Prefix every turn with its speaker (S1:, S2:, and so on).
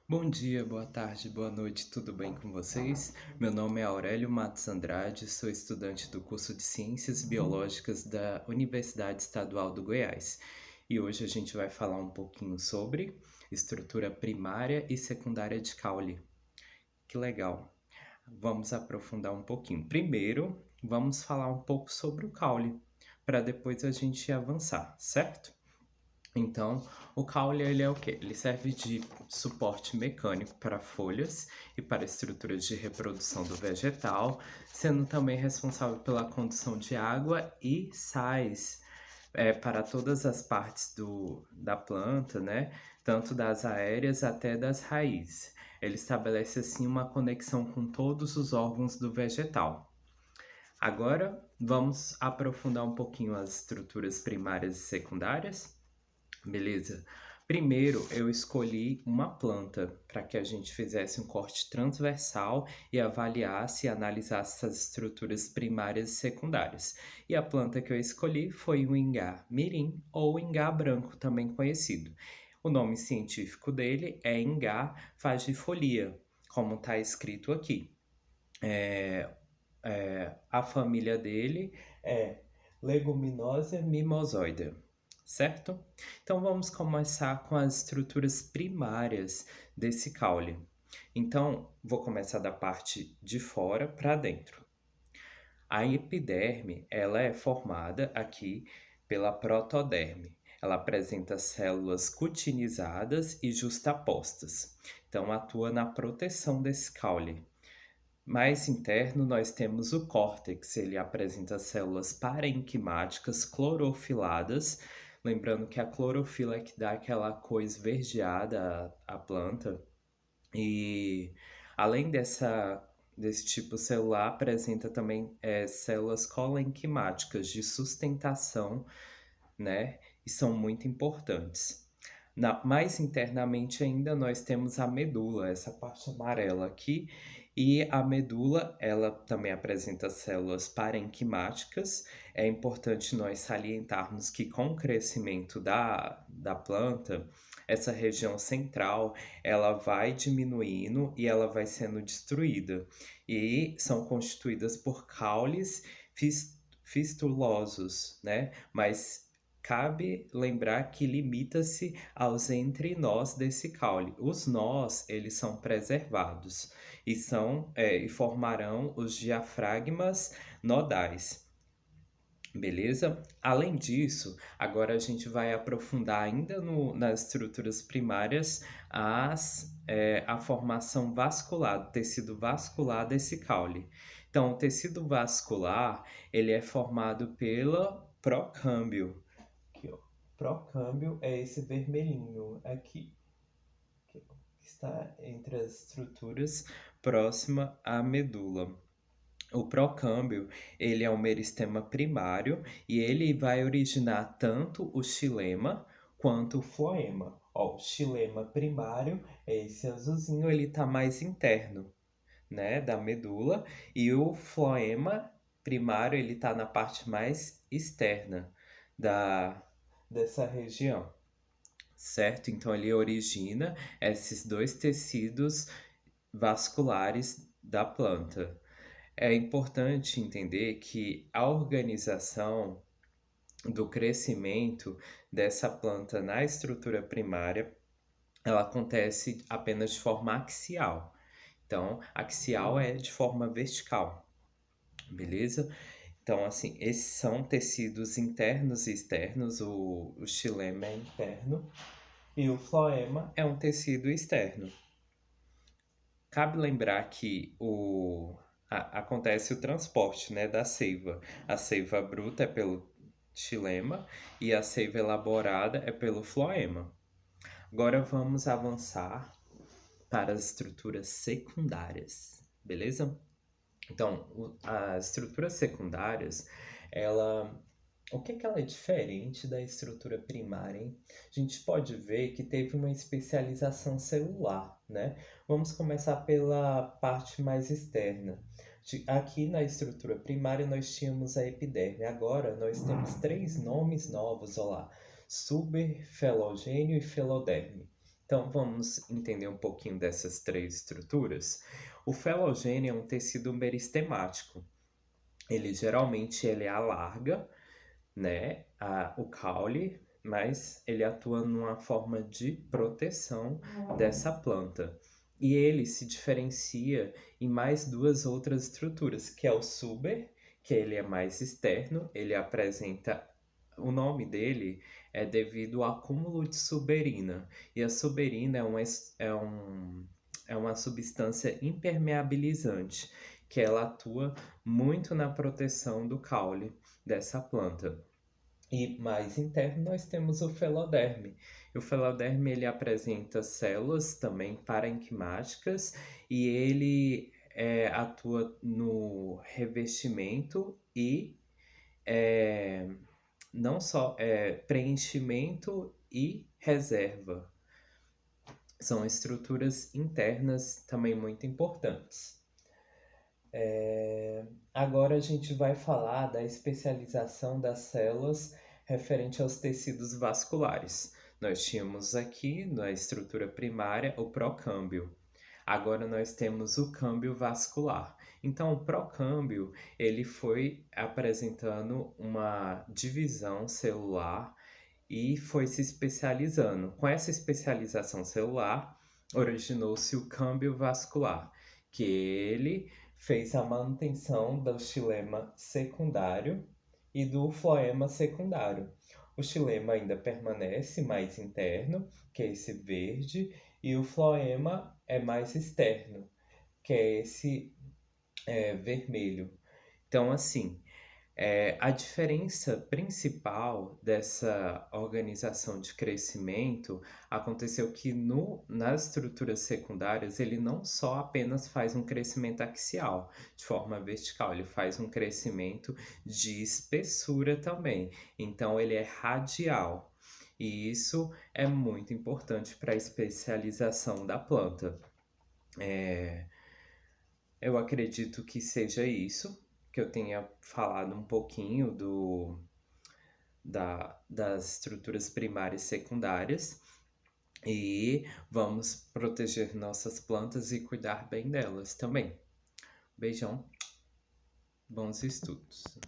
S1: Bom dia, boa tarde, boa noite, tudo bem com vocês? Meu nome é Aurélio Matos Andrade, sou estudante do curso de Ciências Biológicas da Universidade Estadual do Goiás. E hoje a gente vai falar um pouquinho sobre estrutura primária e secundária de caule. Que legal! Vamos aprofundar um pouquinho. Primeiro, vamos falar um pouco sobre o caule, para depois a gente avançar, certo? Então, o caule ele é o quê? Ele serve de suporte mecânico para folhas e para estruturas de reprodução do vegetal, sendo também responsável pela condução de água e sais para todas as partes da planta, né? Tanto das aéreas até das raízes. Ele estabelece assim uma conexão com todos os órgãos do vegetal. Agora, vamos aprofundar um pouquinho as estruturas primárias e secundárias. Beleza. Primeiro, eu escolhi uma planta para que a gente fizesse um corte transversal e avaliasse e analisasse essas estruturas primárias e secundárias. E a planta que eu escolhi foi o ingá mirim ou ingá branco, também conhecido. O nome científico dele é ingá fagifolia, como está escrito aqui. É, a família dele é Leguminosa mimosoida, certo? Então vamos começar com as estruturas primárias desse caule. Então vou começar da parte de fora para dentro. A epiderme, ela é formada aqui pela protoderme. Ela apresenta células cutinizadas e justapostas. Então atua na proteção desse caule. Mais interno, nós temos o córtex. Ele apresenta células parenquimáticas clorofiladas. Lembrando que a clorofila é que dá aquela cor esverdeada à planta. E além desse tipo celular, apresenta também células colenquimáticas de sustentação, né? E são muito importantes. Mais internamente ainda, nós temos a medula, essa parte amarela aqui, e a medula, ela também apresenta células parenquimáticas. É importante nós salientarmos que com o crescimento da planta, essa região central, ela vai diminuindo e ela vai sendo destruída. E são constituídas por caules fistulosos, né? Mas cabe lembrar que limita-se aos entrenós desse caule. Os nós, eles são preservados e formarão os diafragmas nodais. Beleza? Além disso, agora a gente vai aprofundar ainda nas estruturas primárias a formação vascular, do tecido vascular desse caule. Então, o tecido vascular, ele é formado pelo procâmbio. Aqui, ó. Procâmbio é esse vermelhinho aqui, que está entre as estruturas próxima à medula. O procâmbio, ele é um meristema primário e ele vai originar tanto o xilema quanto o floema. Ó, o xilema primário é esse azulzinho, ele está mais interno, né, da medula, e o floema primário, ele está na parte mais externa da, dessa região, certo? Então ele origina esses dois tecidos vasculares da planta. É importante entender que a organização do crescimento dessa planta na estrutura primária, ela acontece apenas de forma axial. Então, axial é de forma vertical, beleza? Então, assim, esses são tecidos internos e externos. O xilema é interno e o floema é um tecido externo. Cabe lembrar que acontece o transporte, né, da seiva. A seiva bruta é pelo xilema e a seiva elaborada é pelo floema. Agora vamos avançar para as estruturas secundárias, beleza? Então, as estruturas secundárias, o que ela é diferente da estrutura primária, hein? A gente pode ver que teve uma especialização celular, né? Vamos começar pela parte mais externa. Aqui na estrutura primária nós tínhamos a epiderme, agora nós temos três nomes novos, olha lá, suber, felogênio e feloderme. Então vamos entender um pouquinho dessas três estruturas. O felogênio é um tecido meristemático. Ele alarga, né, o caule, mas ele atua numa forma de proteção dessa planta. E ele se diferencia em mais duas outras estruturas, que é o suber, que ele é mais externo, ele apresenta o nome dele é devido ao acúmulo de suberina. E a suberina é uma substância impermeabilizante, que ela atua muito na proteção do caule dessa planta. E mais interno nós temos o feloderme. O feloderme ele apresenta células também parenquimáticas e ele atua no revestimento e é, não só preenchimento e reserva. São estruturas internas também muito importantes. Agora a gente vai falar da especialização das células referente aos tecidos vasculares. Nós tínhamos aqui na estrutura primária o procâmbio. Agora nós temos o câmbio vascular. Então, o procâmbio ele foi apresentando uma divisão celular e foi se especializando. Com essa especialização celular, originou-se o câmbio vascular, que ele fez a manutenção do xilema secundário e do floema secundário. O xilema ainda permanece mais interno, que é esse verde, e o floema é mais externo, que é esse vermelho. Então, assim, a diferença principal dessa organização de crescimento aconteceu que nas estruturas secundárias ele não só apenas faz um crescimento axial de forma vertical, ele faz um crescimento de espessura também. Então ele é radial. E isso é muito importante para a especialização da planta. Eu acredito que seja isso, que eu tenha falado um pouquinho das estruturas primárias e secundárias. E vamos proteger nossas plantas e cuidar bem delas também. Beijão, bons estudos.